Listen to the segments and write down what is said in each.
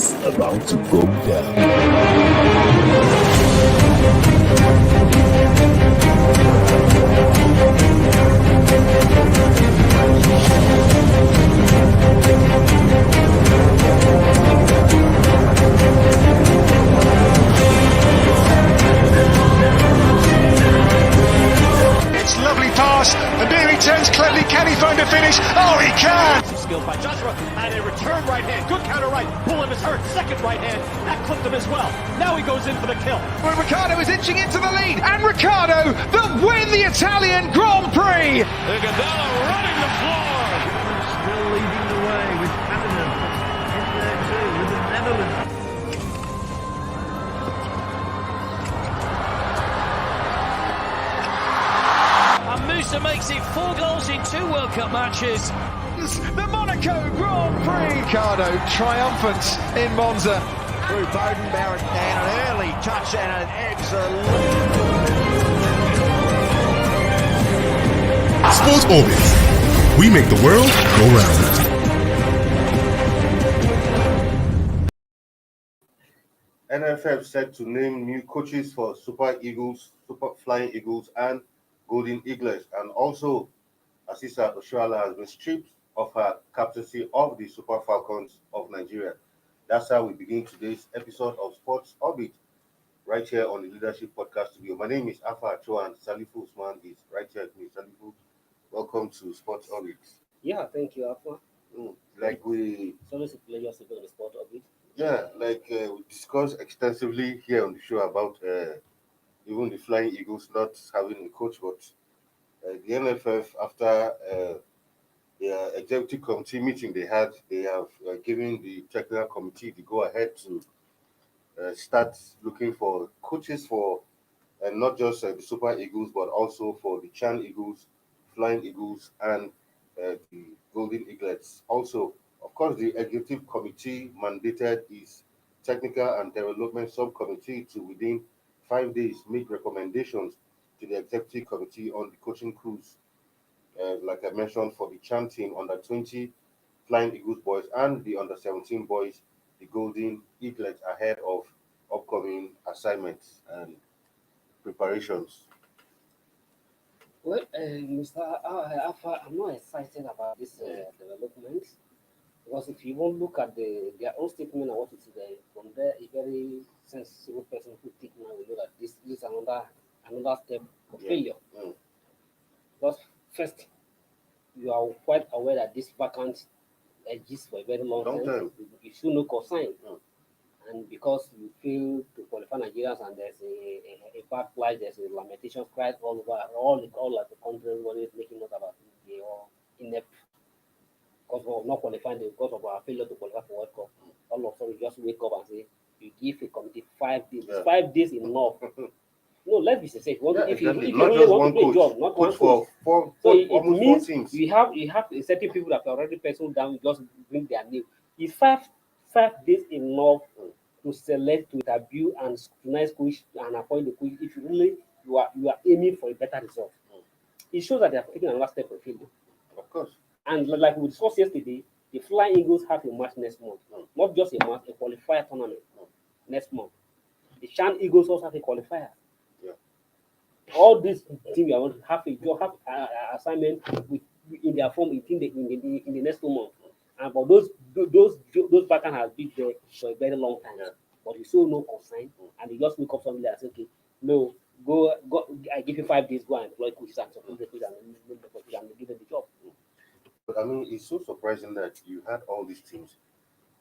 is about to go down. It's lovely pass, and here he turns cleverly. Can he find a finish? Oh, he can! Skilled by Joshua, and a return right hand. Good counter right. Bullen is hurt. Second right hand. That clipped him as well. Now he goes in for the kill. Well, Ricciardo is inching into the lead, and Ricciardo that win the Italian Grand Prix! Iguodala running the floor. Still leading the way with Canada in there too with the Netherlands. And Musa makes it 4 goals in 2 World Cup matches. The Monaco Grand Prix! Ricciardo triumphant in Monza. Through Bowden, Barrett, and an early touch and an excellent... Sports Orbit. We make the world go round. NFF set to name new coaches for Super Eagles, Super Flying Eagles, and Golden Eaglets. And also, Asisa Oshoala has been stripped of her captaincy of the Super Falcons of Nigeria. That's how we begin today's episode of Sports Orbit, right here on the Leadership Podcast Studio. My name is Afa Achoa, and Salifu Usman is right here with me. Salifu, welcome to Sports Orbit. Yeah, thank you, Afa. It's always a pleasure to be on the Sport Orbit. Yeah, we discussed extensively here on the show about even the Flying Eagles not having a coach, but the NFF, after the executive committee meeting they have given the technical committee the go-ahead to start looking for coaches for not just the Super Eagles, but also for the Chan Eagles, Flying Eagles, and the Golden Eaglets. Also, of course, the executive committee mandated its technical and development subcommittee to, within 5 days, make recommendations to the executive committee on the coaching crews, like I mentioned, for the Chan team, under 20 Flying Eagles boys, and the under 17 boys, the Golden Eaglets, ahead of upcoming assignments and preparations. Well, Mr. Alpha, I'm not excited about this development, because if you won't look at their own statement and what it is there, from there, a very sensible person who think now will know that this is another step of failure. Because first, you are quite aware that this vacant exists for a very long time. You should know consign. And because you fail to qualify Nigerians, and there's a bad plight, there's a lamentation cry all over, all like the country, everybody is making note about the NFF because of not qualifying, because of our failure to qualify for World Cup. All of a sudden, you just wake up and say, you give a committee 5 days. Yeah. 5 days enough. No, let's be sincere. If you really want to play a job, not one coach. So it means you have a certain people that are already penciled down, just bring their name. Is 5 days enough to select, to interview, and scrutinize coach and appoint the coach if you are aiming for a better result? It shows that they have taken another step for failure. Of course. And like we discussed yesterday, the Flying Eagles have a match next month. Not just a match, a qualifier tournament next month. The Chan Eagles also have a qualifier. All these teams have a assignment in their form in the next 2 months. And but those patterns have been there for a very long time. But you still no consign, and they just wake up somebody and say, okay, no, go. I give you 5 days, go and employ coaches and support the coaches and give them the job. But I mean, it's so surprising that you had all these teams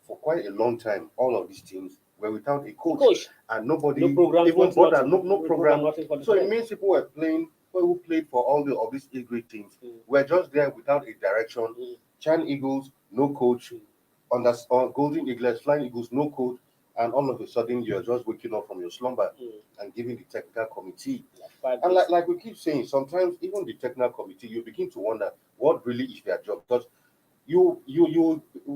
for quite a long time. All of these teams were without a coach. And nobody no program, even bothered, no program. So it team. means people who played for all of these A-grade teams were just there without a direction. Chan Eagles, no coach. On Golden Eaglets, Flying Eagles, no coach. And all of a sudden, you're just waking up from your slumber and giving the technical committee. And like we keep saying, sometimes even the technical committee, you begin to wonder what really is their job. Because you're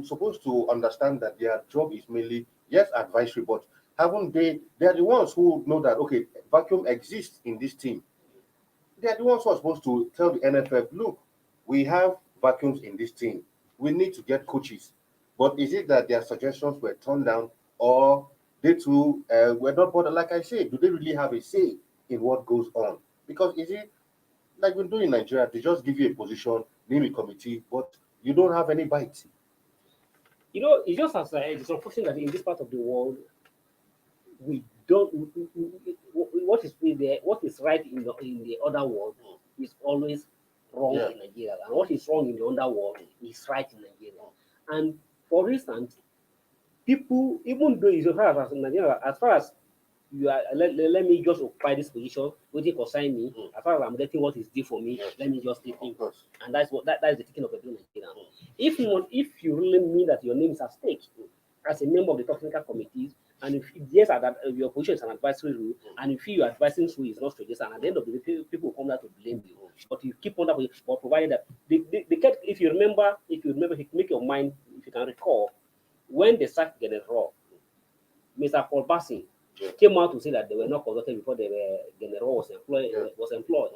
supposed to understand that their job is mainly, yes, advisory, but haven't they are the ones who know that, okay, vacuum exists in this team. They are the ones who are supposed to tell the NFF, look, we have vacuums in this team. We need to get coaches. But is it that their suggestions were turned down or they too were not bothered? Like I said, do they really have a say in what goes on? Because is it like we do in Nigeria? They just give you a position, name a committee, but you don't have any bite. You know, it's just as it's unfortunate that in this part of the world, we don't. What is right in the other world is always wrong Yeah. in Nigeria, and what is wrong in the underworld is right in Nigeria. And for instance, people, even though it's as far as Nigeria, as far as you are, let me just occupy this position, waiting for sign me. As far as I'm getting what is due for me, Yes. let me just take Of it. course. And that's what that is the taking of a in Nigeria. If you really mean that your name is at stake as a member of the technical committees, and if yes, that your position is an advisory role, and if your advising role is not strategic, and at the end of the day, people will come there to blame you. But you keep on that, but provided that if you remember, make your mind, if you can recall, when they sacked General, Mr. Paul Bassi came out to say that they were not consulted before General was employed.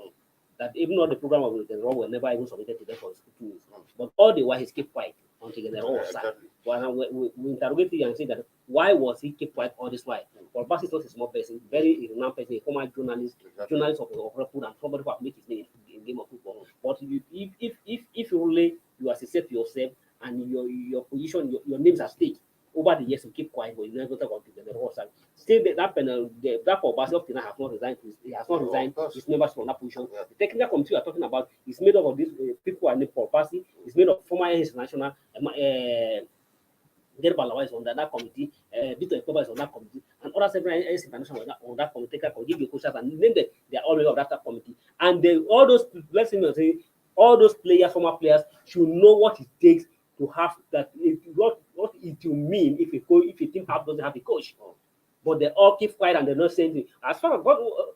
That even though the program of General were never even submitted to them for scrutiny, but all the while he kept quiet until General was sacked. Exactly. Well, we interrogated him and said that why was he kept quiet all this while? Paul Bassi is not a small person, very renowned person, a former journalist, journalist of record, and somebody who has made his name in game of football. But if you really you are sincere to yourself and your position, your names at stake. Over the years, you keep quiet, but you never talk about the whole side. Still, that panel, that for Basel has not resigned. He has not resigned his members from that position. Yeah. The technical committee we are talking about is made up of these people who are named Paul Bassi. It's made of former international. Gerbalawa is on that committee. Bito Ekoba is on that committee, and other several international on that committee. Can give you questions and name them. They are all members of that committee, and all those say all those players, former players, should know what it takes to have that. What it will mean if a team doesn't have a coach. But they all keep quiet and they're not saying anything. As far as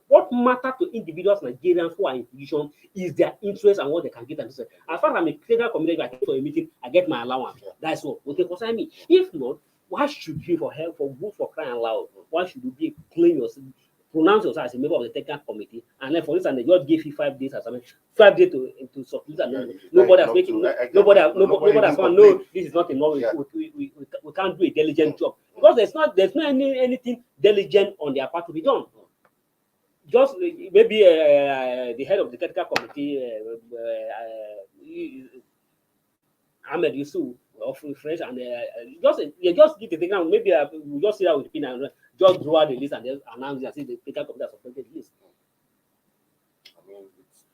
what matters to individuals, Nigerians who are in position, is their interest and what they can get. And as far as I'm a technical committee, I came for a meeting, I get my allowance. That's what they concern me. If not, why should you for help for crying loud? Why should you claim yourself? Pronounce yourself as a member of the technical committee, and then for instance, they just give you 5 days as 5 days to submit, and nobody has making nobody has found no, this is not enough. We can't do a diligent job because there's not anything diligent on their part to be done. Just maybe the head of the technical committee, Ahmed Yusuf of French, and just give the technical. Maybe we just see that with pin and just draw the list and then announce it and say the technical committee has suspended the list. I mean, it's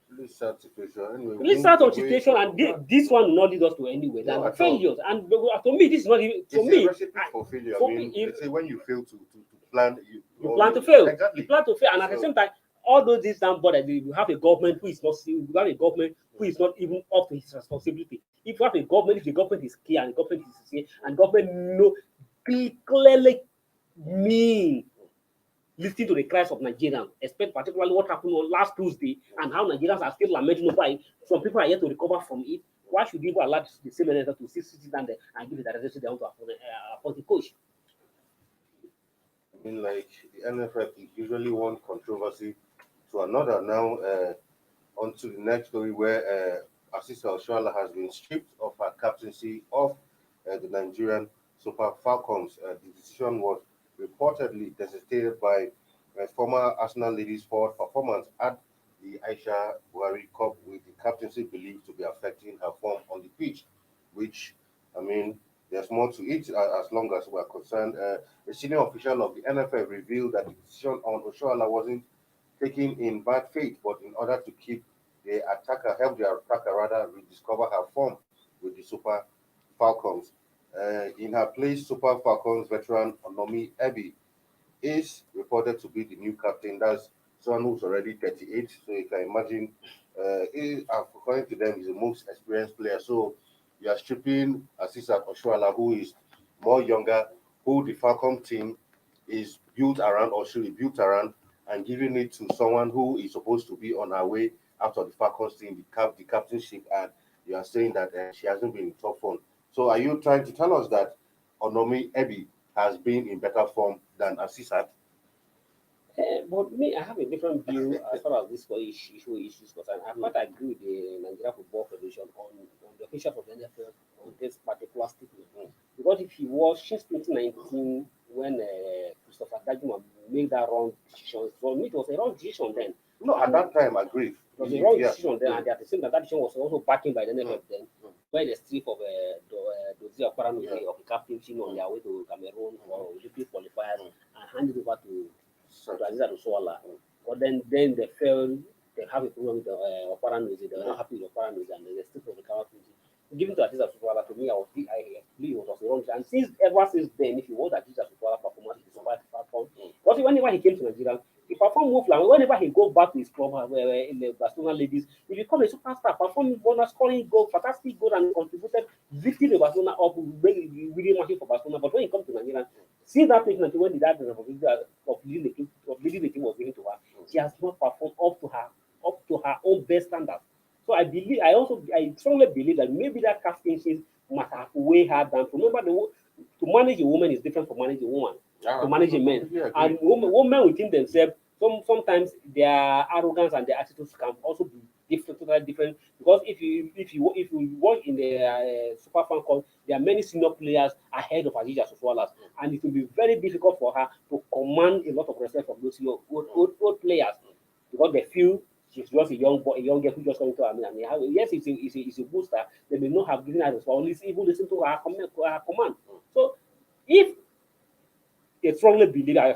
really sad situation. Anyway, Really sad situation, and this one will not lead us to anywhere. No, And failures, and to me, this is not even it's a recipe for failure. I mean, they say when you fail to plan, you plan to fail. Exactly. You plan to fail, and at the same time, although this damn body, you have a government who is not. You have a government who is not even up to his responsibility. If you have a government, if the government is clear and the government is sincere, and government know clearly mean listening to the cries of Nigerians, especially particularly what happened on last Tuesday and how Nigerians are still lamenting over it. Some people are yet to recover from it. Why should you allow the same minister to sit down there and give it the direction they want to appoint a coach? I mean, like the NFF is usually one controversy to another. Now, on to the next story where Asisa Oshoala has been stripped of her captaincy of the Nigerian Super Falcons. The decision was reportedly designated by former Arsenal ladies forward performance at the Aisha Buhari Cup, with the captaincy believed to be affecting her form on the pitch, which, I mean, there's more to it as long as we're concerned. A senior official of the NFF revealed that the decision on Oshoala wasn't taken in bad faith, but in order to help their attacker rather rediscover her form with the Super Falcons. In her place, Super Falcons veteran Onomi Ebi is reported to be the new captain. That's someone who's already 38, so you can imagine, according to them, he's the most experienced player. So you are stripping Asisa Oshoala, who is more younger, who the Falcon team is built around or should be built around, and giving it to someone who is supposed to be on her way after the Falcons team, the captainship, and you are saying that she hasn't been in top form. So are you trying to tell us that Onomi Ebi has been in better form than Asisat? But me, I have a different view as far as this issue is concerned. I quite agree with the Nigeria Football Federation on the officials of the NFF on this particular statement. Because if you watch since 2019, when Christopher Dajuma made that wrong decision, for me it was a wrong decision then. No, at that time, I agree. It was a wrong decision then, and at the same time, that decision was also backing by the NFF then, where the strip of Dozie Okparanuzi of the captain team on their way to Cameroon for Olympic qualifiers and handed over to Aziza Doswala. But then they fell, they have a problem with Okparanuzi, they were not happy with Okparanuzi, and the strip of the captain team. Giving to Aziza Doswala, to me, I believe it was a wrong decision. And ever since then, if you watch Aziza Doswala performance, he survived the platform. But whenever he came to Nigeria, he performed woefully. Whenever he goes back to his club in the Barcelona ladies, he become a superstar, performing bonus, scoring goal, fantastic goal, and contributed lifting the Barcelona up, really matching for Barcelona. But when he comes to Nigeria, see that when the dad of leading the team was given to her, she has not performed up to her own best standards. So I strongly believe that maybe that captaincy must have weighed her down. Remember, to manage a woman is different from managing a woman. To manage a man, and women within themselves, sometimes their arrogance and their attitudes can also be totally different. Because if you work in the super fan call, there are many senior players ahead of Aziza Soswalas, and it will be very difficult for her to command a lot of respect from those old players, because they feel she's just a young girl who just coming to her. Yes, it's a booster. They may not have given her response, even listen to her command. So if I strongly believe, I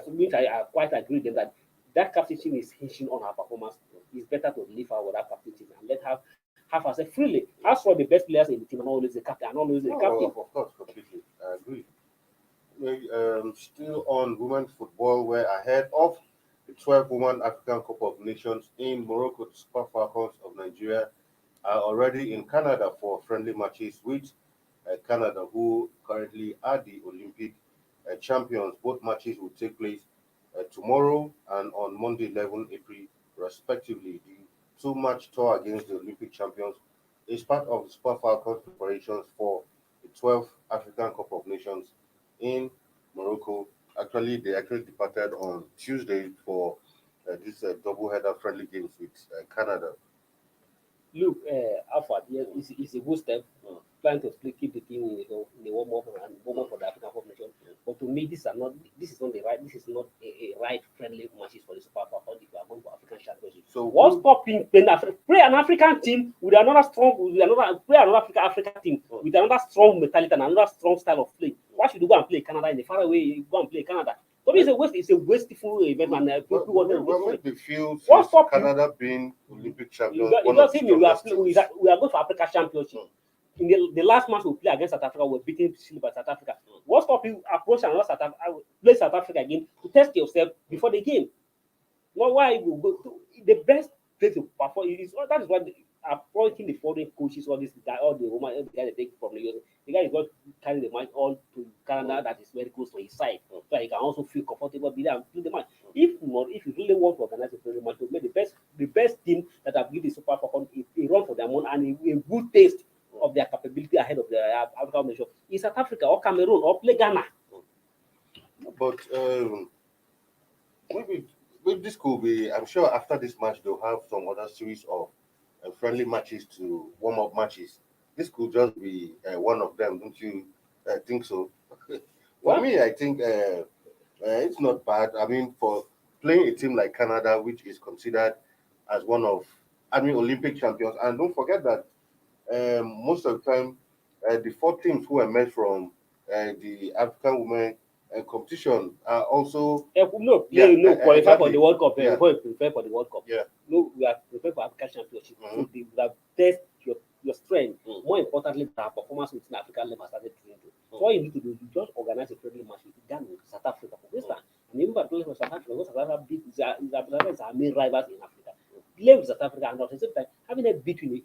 quite agree with them that captaincy is hinging on her performance. It's better to leave her with that captaincy and let her have herself freely. As for the best players in the team, and always the captain, and always the captain. Of course, completely. I agree. Still on women's football, we're ahead of the 12 Women African Cup of Nations in Morocco. The Super Falcons of Nigeria are already in Canada for friendly matches with Canada, who currently are the Olympic champions. Both matches will take place tomorrow and on Monday, 11 April, respectively. The two-match tour against the Olympic champions is part of the Super Falcons preparations for the 12th African Cup of Nations in Morocco. Actually, they departed on Tuesday for this double-header friendly games with Canada. Look, Alpha, it's a good step. Trying to keep the team in the warm-up and warm-up for the African Cup of Nations. But to me, this is not a right friendly matches for the Super Falcons if we are going for African Championship. So what's stopping play an African team with another African team with another strong mentality and another strong style of play? Why should you go and play Canada in the far away? Go and play Canada. So it's a wasteful event, and people want to. They feel Canada being Olympic champions. We are going for Africa Championship. In the last match we play against South Africa, we're beating by South Africa. What stop you approach another play South Africa again to test yourself before the game? Not why you go to the best place to perform. That is what appointing the foreign coaches, all the woman, the guy they take from the guy is going to carry the match all to Canada that is very close to his side, so he can also feel comfortable be there and play the match. If you really want to organize a friendly match, to make the best team that have given the Super Falcons a run for their money and a good taste of their capability ahead of the African nation is South Africa or Cameroon or play Ghana. But maybe this could be. I'm sure after this match they'll have some other series of friendly matches to warm up matches. This could just be one of them, don't you think so? For me, I think it's not bad. I mean, for playing a team like Canada, which is considered as one of, Olympic champions, and don't forget that most of the time, the 4 teams who emerged from the African women competition are also qualify for the World Cup. Before you prepare for the World Cup, no, we are prepared for African Championship. So the test your strength. More importantly, our performance within African level started doing. So all you need to do is just organize a friendly match with Ghana, South Africa, for instance. And remember, playing for South Africa, South Africa beat our main rivals in Africa. Play with South Africa, and at the same time having a beat in the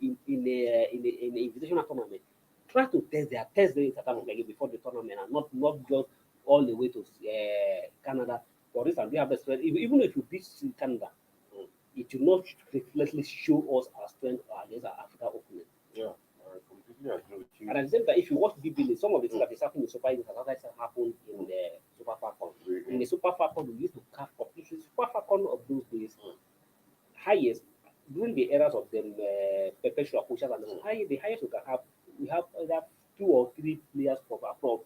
invitational tournament. Try to test the South Africa game before the tournament, and not just all the way to Canada. For instance, we have the strength. Even if you beat Canada, it will not reflectly show us our strength against our Africa opponent. Yeah, I completely agree with you. And at the same time, if you watch BB, some of the things that is happening in Super Eagles has happened in the Super Falcons. In the Super Falcons, we used to have completely Super Falcons of those days. Highest during the eras of them perpetual coaches and the highest we have either 2 or 3 players from abroad.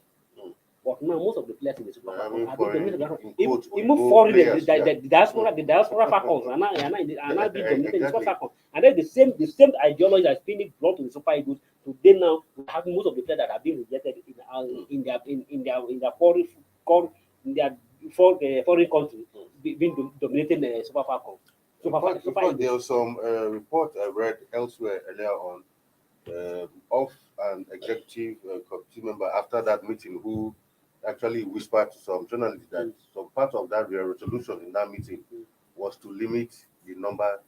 But now most of the players in the Super Falcons even foreign the diaspora Falcons are now being dominated in the Super Falcons. And then the same ideology that's being brought to the Super Eagles. Today now we have most of the players that have been rejected in their foreign country being dominating the Super Falcons. There was some report I read elsewhere earlier on of an executive committee member after that meeting who actually whispered to some journalists that some part of that resolution in that meeting was to limit the number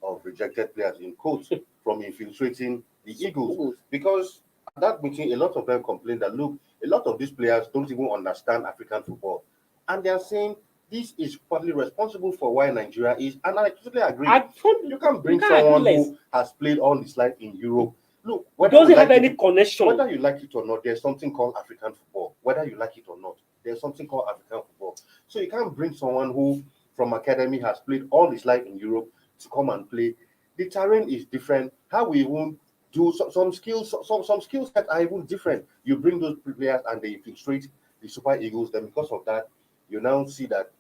of rejected players in quotes from infiltrating the Eagles. Because at that meeting, a lot of them complained that, look, a lot of these players don't even understand African football. And they are saying this is partly responsible for why Nigeria is, and I totally agree. You can't bring someone who has played all his life in Europe. Look, doesn't have any connection. Whether you like it or not, there's something called African football. Whether you like it or not, there's something called African football. So you can't bring someone who, from academy, has played all his life in Europe to come and play. The terrain is different. How we even do some skills, some skill sets are even different. You bring those players and they infiltrate the Super Eagles. Then because of that, you now see that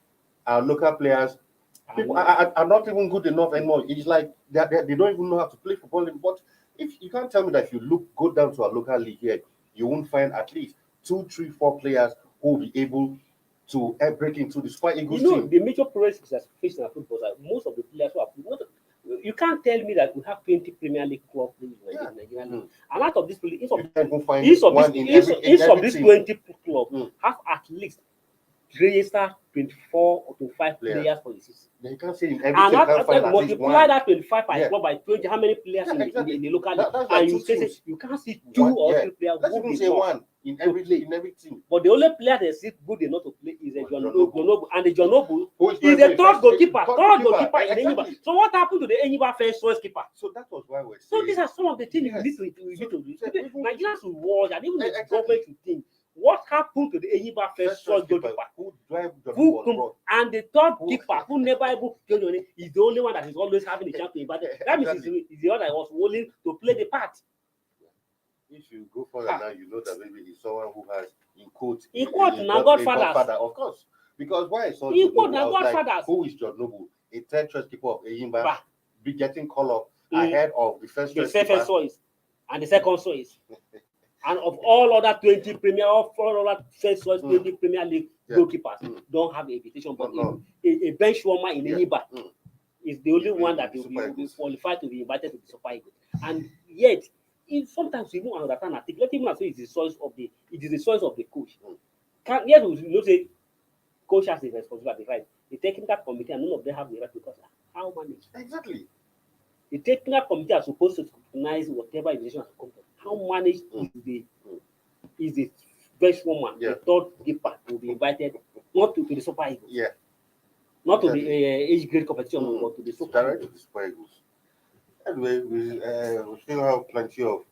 our local players people are not even good enough anymore. It's like they don't even know how to play football. But if you can't tell me that if you go down to our local league here, you won't find at least 2, 3, 4 players who will be able to break into the Super Eagles team. The major problems that's facing our football are most of the players who are not. You can't tell me that we have 20 Premier League club players in Nigeria. And out of this, each of these 20 clubs have at least registered 24 or 25 players for the season. You can't say in every team can't find at least one. Multiply that 25 by 20. How many players in the local league? And you can't see 2 or 3 players. Let's even say one in every team. But the only player that is good enough to play is John Noble, and the John Noble is the third goalkeeper in Enyimba. So what happened to the Enyimba first choice keeper? So that was why we're saying. So these are some of the things we need to do. Nigerians will watch, and even the government should think. What happened to the Enyimba first choice goalkeeper? And the third keeper who never able to is the only one that is always having a chance to invite. That means he's the one that was willing to play the part. If you go further now, you know that maybe he's someone who has Godfather, of course. Because why is John Noble? Who is John Noble? A third choice keeper of Enyimba, be getting call up ahead of the first choice and the second choice. And of all other 20 Premier, first choice 20 Premier League goalkeepers don't have a invitation, but a bench warmer in Enyimba is the only one that will be qualified to be invited to the Super Eagles. And yet, sometimes we won't understand that. Let him say it is the choice of the coach. We say coach has the responsibility, right? The technical committee and none of them have the right because how manage? Exactly. The technical committee are supposed to scrutinize whatever invitation has come. How managed is the best woman, the third keeper will be invited not to the Super Eagles, not to the age grade competition, but to the Super Eagles. Anyway, we still have plenty of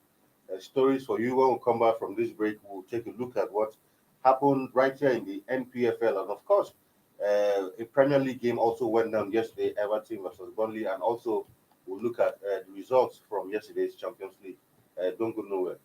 stories for you. When we come back from this break, we'll take a look at what happened right here in the NPFL, and of course, a Premier League game also went down yesterday, Everton versus Burnley, and also we'll look at the results from yesterday's Champions League. Don't go nowhere.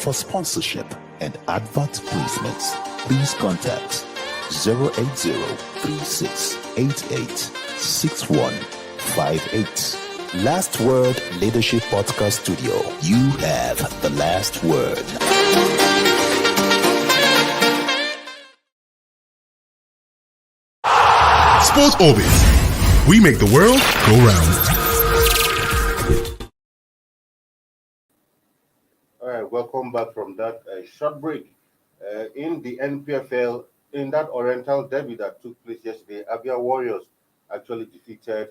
For sponsorship and advert placements, please contact 080-3688-6158. Last Word Leadership Podcast Studio. You have the last word. Sports Orbit. We make the world go round. All right, welcome back from that short break. In the NPFL, in that Oriental Derby that took place yesterday, Abia Warriors actually defeated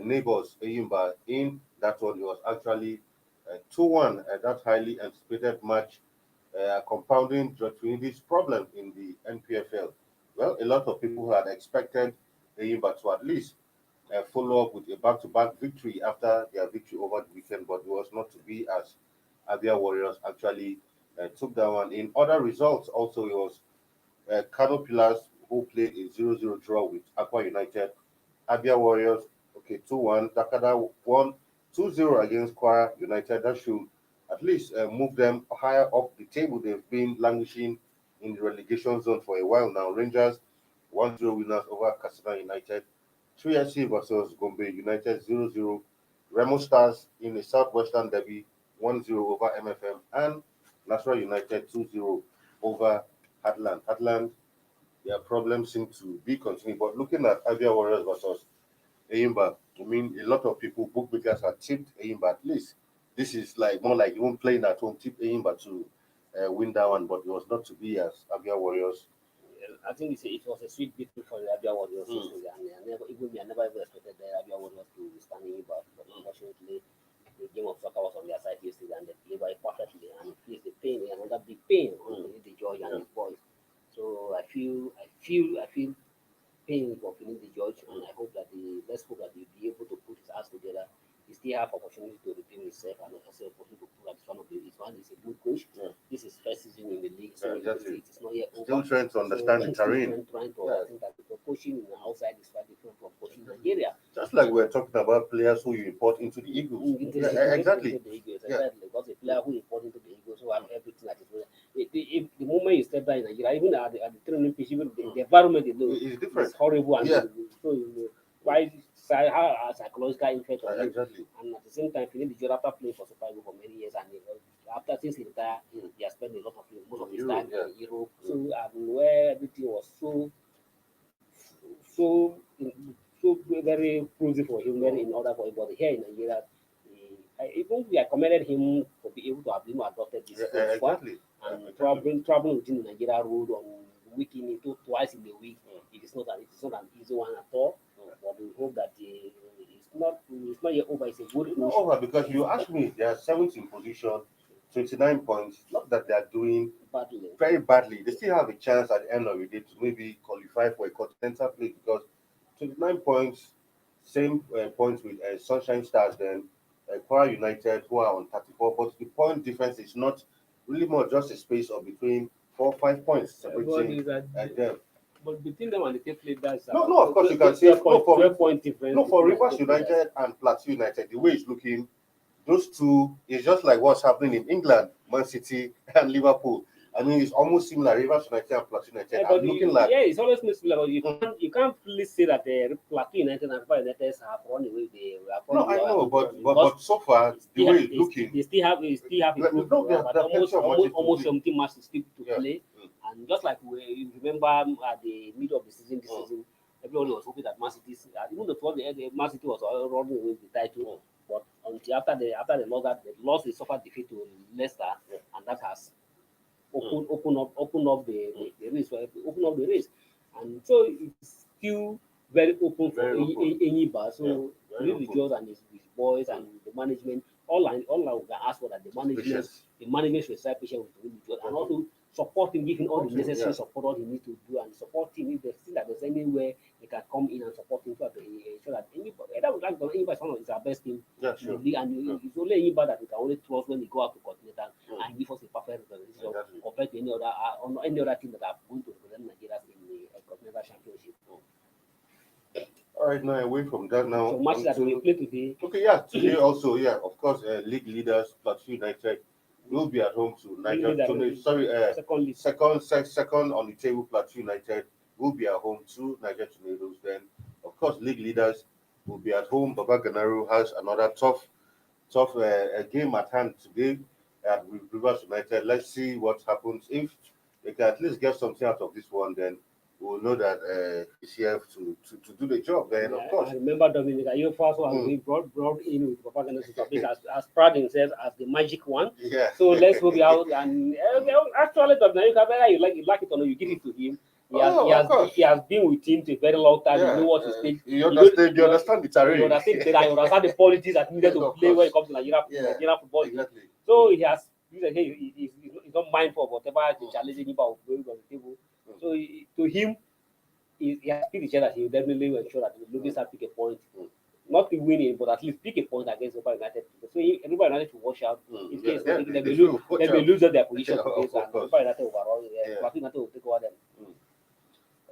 neighbors Eyimba. In that one, it was actually 2-1 at that highly anticipated match, compounding Jotwinidi's problem in the NPFL. Well, a lot of people had expected Eyimba to at least follow up with a back-to-back victory after their victory over the weekend, but it was not to be, as Abia Warriors actually took that one. In other results, also, it was Kano Pillars who played a 0-0 draw with Aqua United. Abia Warriors, okay, 2-1. Takada won 2-0 against Kwara United. That should at least move them higher up the table. They've been languishing in the relegation zone for a while now. Rangers 1-0 winners over Katsina United. 3SC versus Gombe United 0-0. Remo Stars in the Southwestern Derby 1-0 over MFM, and Nasra United 2-0 over Hadland. Hadland, their problems seem to be continuing. But looking at Abia Warriors versus Eyimba, I mean, a lot of people, bookmakers, have tipped Eyimba at least. This is like more like even playing at home, tip Eyimba to win that one, but it was not to be, as Abia Warriors. I think it was a sweet victory for the Abia Warriors yesterday, and I never ever expected the Abia Warriors to stand in, but unfortunately, the game of soccer was on their side yesterday, and they played very perfectly, and it feels the pain, another big pain on the George and his boys. So I feel pain for the George, and I hope that let's hope that he'll be able to put his ass together. He still have opportunity to redeem himself, and also opportunity to prove that he's a good coach. This is first season in the league, so it's not yet over. Still trying to understand the terrain. Trying to I think that the coaching outside is quite different from coaching in Nigeria. Just like we're talking about players who you import into the Eagles. Exactly. Into the Eagles, exactly. Because a player who import into the Eagles who have everything that is the moment you step down in Nigeria, even at the training pitch, even the environment is different. It's horrible, and so why psychological effect on exactly. And at the same time, Philippe Dijon, after playing for Super Eagles for many years, and after since he retired, he has spent a lot of most of his time in Europe. So where everything was so very cruisy for him, very in order for him. But here in Nigeria, even we commended him for being able to have adopted this exactly. And traveling within the Nigeria road on weekend twice in the week. It's not an easy one at all. But we hope that it's not yet over. It's a good it's not over, because you ask me, they are 17th position, 29 points. Not that they are doing very badly. They still have a chance at the end of the day to maybe qualify for a continental place, because 29 points, same points with Sunshine Stars, then Kwara United, who are on 34. But the point difference is not really more, just a space of between 4 or 5 points separating them. But between them and the tape leaders, no, of course you can say 12 point difference. No, for Rivers United and Plateau United, the way it's looking, those two is just like what's happening in England, Man City and Liverpool. I mean, it's almost similar. Rivers United and Plateau United are looking like it's always similar. But you can't really say that the Plateau United and Rivers United have run away. No, I know, but so far the way it's looking, they still have almost 17 matches still to play. And just like you remember at the middle of the season, this season, everybody was hoping that Man City, even though the Man City was running away with the title, but until after they lost, they suffered defeat to Leicester, and that has open up the race, and so it's still very open for Eyimba. So really George and his boys and the management, all I can ask for that the management should start patient with really George, and also support him, give him all the necessary support all he needs to do, and support him if they see that there's anywhere they can come in and support him so that anybody that would like to is our best team in the league, and it's only anybody that we can only trust when they go out to continental and give us a perfect representation compared to any other team that are going to represent Nigeria in the continental championship. All right, now away from that now. So matches that we play today. Okay, today also, of course, league leaders Plateau United will be at home to Niger. Second on the table, Plateau United will be at home to Niger Tornadoes. Then, of course, league leaders will be at home. Baba Ganaru has another tough game at hand today at Rivers United. Let's see what happens. If they can at least get something out of this one, then will know that he's here to do the job. And of course, I remember Dominica. You first was being brought in with propaganda to establish as proud himself as the magic one. yeah. So let's hope he out and actually Dominica, whether you like it or not, you give it to him. Of course. He has been with him to a very long time. Yeah, You know what to stage. you understand the terrain. You understand the politics that needed to play when it comes to Nigerian football. Exactly. So he has. He's not mindful of whatever the challenging about going on the table. So to him, he has picked the chance that he will definitely ensure that the Lobbies have pick a point. Not to win it, but at least pick a point against Super United. So everybody United to watch out. In case they may lose their position today, and Super United overall, United will take over them.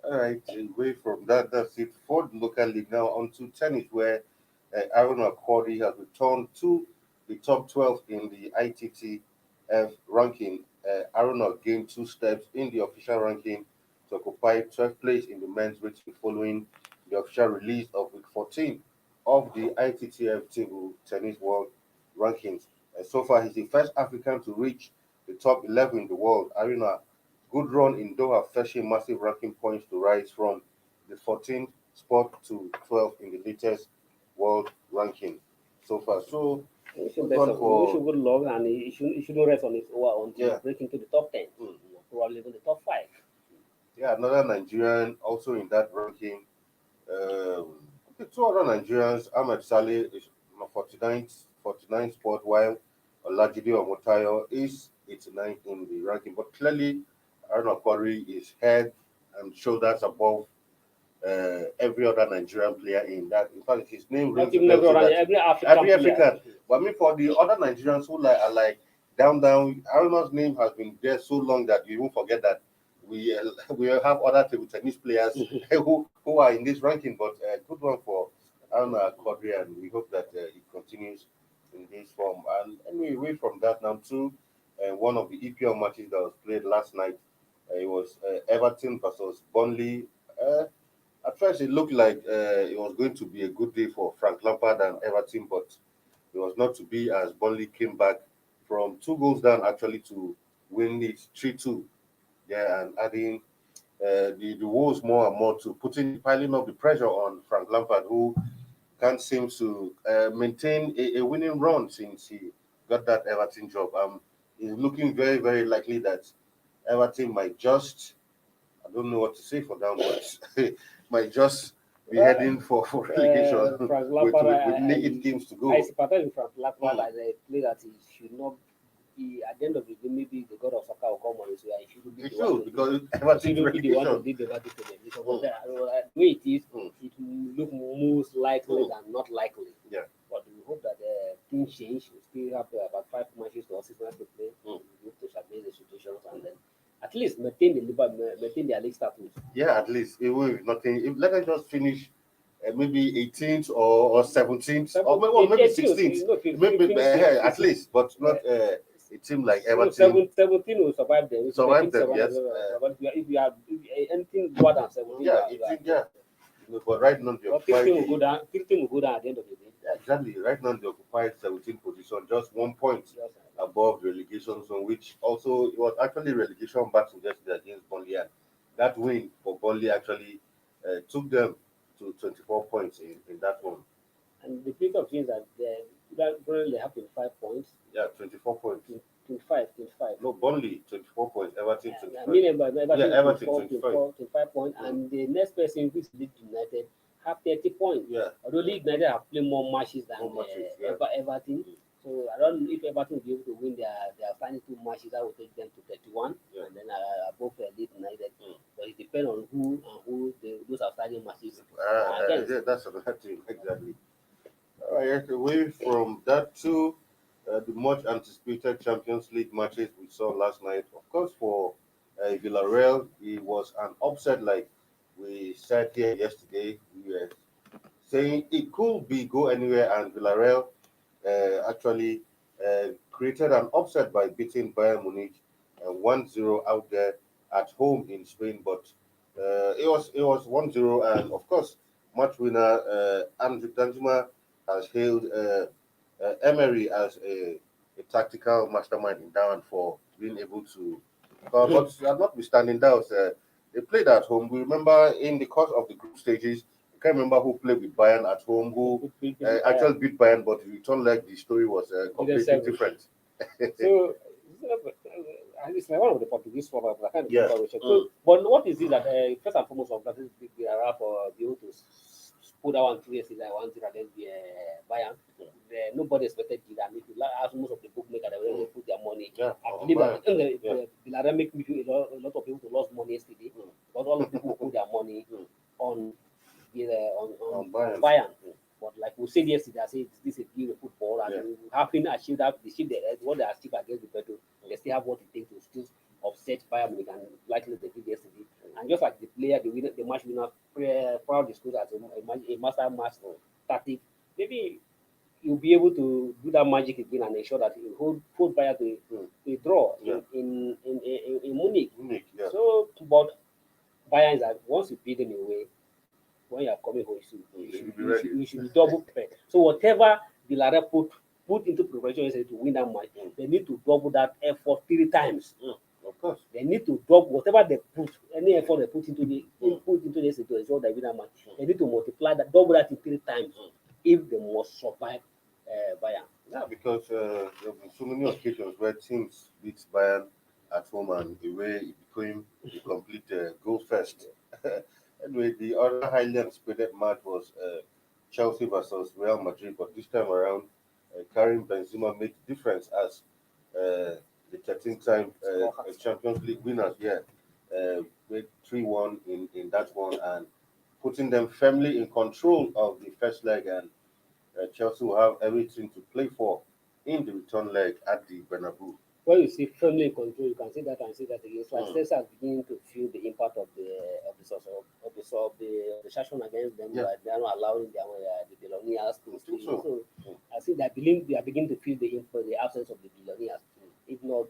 All right, away from that, that's it for the local league. Now on to tennis, where Aaron Akodi has returned to the top 12 in the ITTF ranking. Aaron gained 2 steps in the official ranking to occupy 12th place in the men's rating following the official release of week 14 of the ITTF table tennis world rankings. So far, he's the first African to reach the top 11 in the world. Aruna, good run in Doha, fetching massive ranking points to rise from the 14th spot to 12th in the latest world ranking so far. So, we should good luck, and he shouldn't rest on his oar until he break into the top 10, probably even the top 5. Yeah, another Nigerian also in that ranking. 2 other Nigerians, Ahmed Saleh is 49th spot, while Olajide Omotayo is 89th in the ranking. But clearly, Aaron Akwari is head and shoulders above every other Nigerian player in that. In fact, his name rings every African. But I mean, for the other Nigerians who are like down, Aaron's name has been there so long that you won't forget that we have other table tennis players who are in this ranking. But good one for Aaron Akwari, and we hope that it continues in this form. And anyway, away from that now to one of the EPL matches that was played last night. It was Everton versus Burnley. At first, it looked like it was going to be a good day for Frank Lampard and Everton, but it was not to be, as Burnley came back from 2 goals down actually to win it 3-2. Yeah, and adding the woes more and more to piling up the pressure on Frank Lampard, who can't seem to maintain a winning run since he got that Everton job. It's looking very, very likely that Everton might just, I don't know what to say for them, but might just be heading for relegation with 8 games to go. I sympathize with Frank Lampard as a player that he should not be, at the end of the day, maybe the god of soccer will come on his way. He should be the one to lead the verdict to them. Because the way it is, it will look most likely than not likely. Yeah. But we hope that things change. We still have about 5 matches or 6 matches to play. We hope to stabilize the situations and then at least maintain their league status. Yeah, at least even if nothing. Let us just finish maybe 18th or 17th or maybe 16th. Maybe at least, but not a team like Everton. 17 will survive them. Survive them, yes. If you have anything more than 17, yeah. But right now they occupy 15 will go down. 15 will go down at the end of the day. Yeah, exactly. Right now they occupy 17th position, just 1 point above the relegation zone, which also it was actually relegation battle yesterday against Burnley, and that win for Burnley actually took them to 24 points in that one. And the big of things that they Burnley have 25 points. Yeah, 24 points. 25. No, Burnley 24 points. Everton 25. I mean, Everton 25 points, and the next person, which is Leeds United, have 30 points. Yeah. Although Leeds United have played more matches than Everton. So I don't know if Everton will be able to win their final 2 matches. That will take them to 31, and then above Leeds United. But it depends on who those outstanding matches. That's another thing, exactly. All right, away from that to the much anticipated Champions League matches we saw last night. Of course, for Villarreal, it was an upset, like we said here yesterday. We were saying it could be go anywhere, and Villarreal actually created an upset by beating Bayern Munich 1-0 out there at home in Spain. But it was 1-0, and of course, match winner Andrew Danjuma has hailed Emery as a tactical mastermind in Down for being able to. But notwithstanding that, they played at home. We remember in the course of the group stages, I can't remember who played with Bayern at home, who actually beat Bayern, but the return leg, the story was completely different. So, it's like one of the Portuguese forwards. I can't Yeah. remember which. So, but what is it that first and foremost of that is the Arab for be able to put that one 2 years like 1-0 against the Bayern. Nobody expected it, and if you ask most of the bookmakers, they will put their money. Yeah. I believe that the Arab make me feel a lot of people lost money yesterday because all the people put their money on Bayern. But like we said yesterday, I said this is a game of football, and having achieved that, what they achieved against the Pedro, they still have what it takes to still offset Bayern Munich and likely they did yesterday. And just like the player, the match winner, proud disclosed as a master match tactic, maybe you'll be able to do that magic again and ensure that you hold Bayern to a draw in Munich. So, but Bayern is that once you beat them away, when you are coming home, you should be double prepared. So whatever Villarreal put into preparation to win that match, they need to double that effort 3 times. Of course. They need to double whatever they put, any effort they put into the to ensure they win that match. They need to multiply that, double that in 3 times if they must survive Bayern. Yeah, because there have been so many occasions where teams beat Bayern at home and away it became a complete goal fest. Anyway, the other highly anticipated match was Chelsea versus Real Madrid, but this time around, Karim Benzema made the difference as the 13th-time Champions League winners. Made 3-1 in that one and putting them firmly in control of the first leg, and Chelsea will have everything to play for in the return leg at the Bernabeu. When you see firmly in control, you can see that and see that again. It's like Cesar are beginning to feel the impact of the sanction against them. But they are not allowing the billionaires to stay. So I think they are beginning to feel the absence of the billionaires. If not,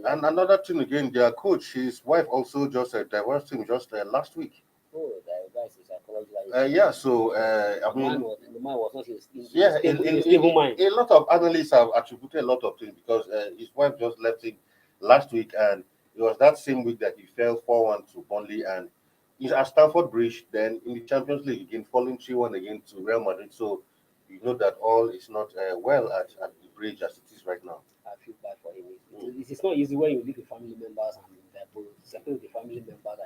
and another thing again, their coach, his wife also just divorced him just last week. Oh, the guy is psychologically. I mean, the man was not his stable mind. A lot of analysts have attributed a lot of things because his wife just left him last week, and it was that same week that he fell 4-1 to Burnley, and he's at Stamford Bridge. Then in the Champions League again, falling 3-1 again to Real Madrid. So you know that all is not well at the Bridge as it is right now. I feel bad for him. It is not easy when you live with family members and separate the family members.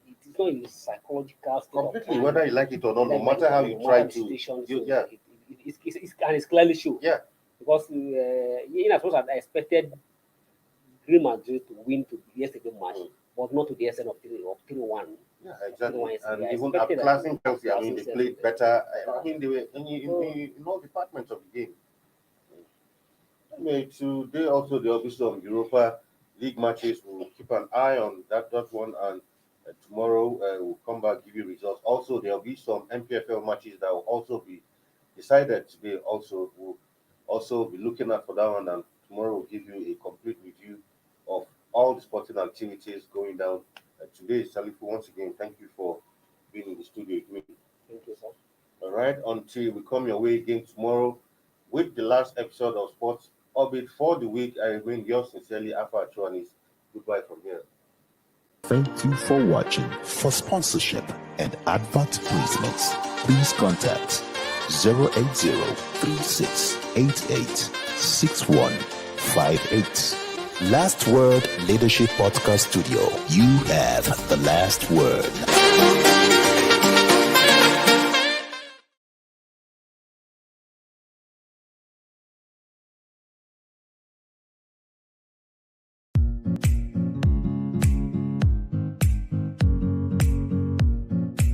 It's not in the psychological state completely, whether you like it or not, no matter how you try to. It's clearly shown. Yeah. Because in as much as I expected Real Madrid to win to yesterday's match, but not to the extent of 3-1. Yeah, exactly. And even outclassing Chelsea, I mean, they played better. I mean, they were in all departments of the game. Anyway, today also there will be some Europa League matches. We'll keep an eye on that one, and tomorrow we'll come back, give you results. Also, there will be some NPFL matches that will also be decided today. Also, we'll also be looking at for that one, and tomorrow we'll give you a complete review of all the sporting activities going down today. Salifu, once again, thank you for being in the studio with me. Thank you, sir. All right, until we come your way again tomorrow with the last episode of Sports Orbit for the week, I remain yours sincerely, Alpha Chuanis. Goodbye from here. Thank you for watching. For sponsorship and advert placements, please contact 080-3688-6158. Last Word Leadership Podcast Studio. You have the last word.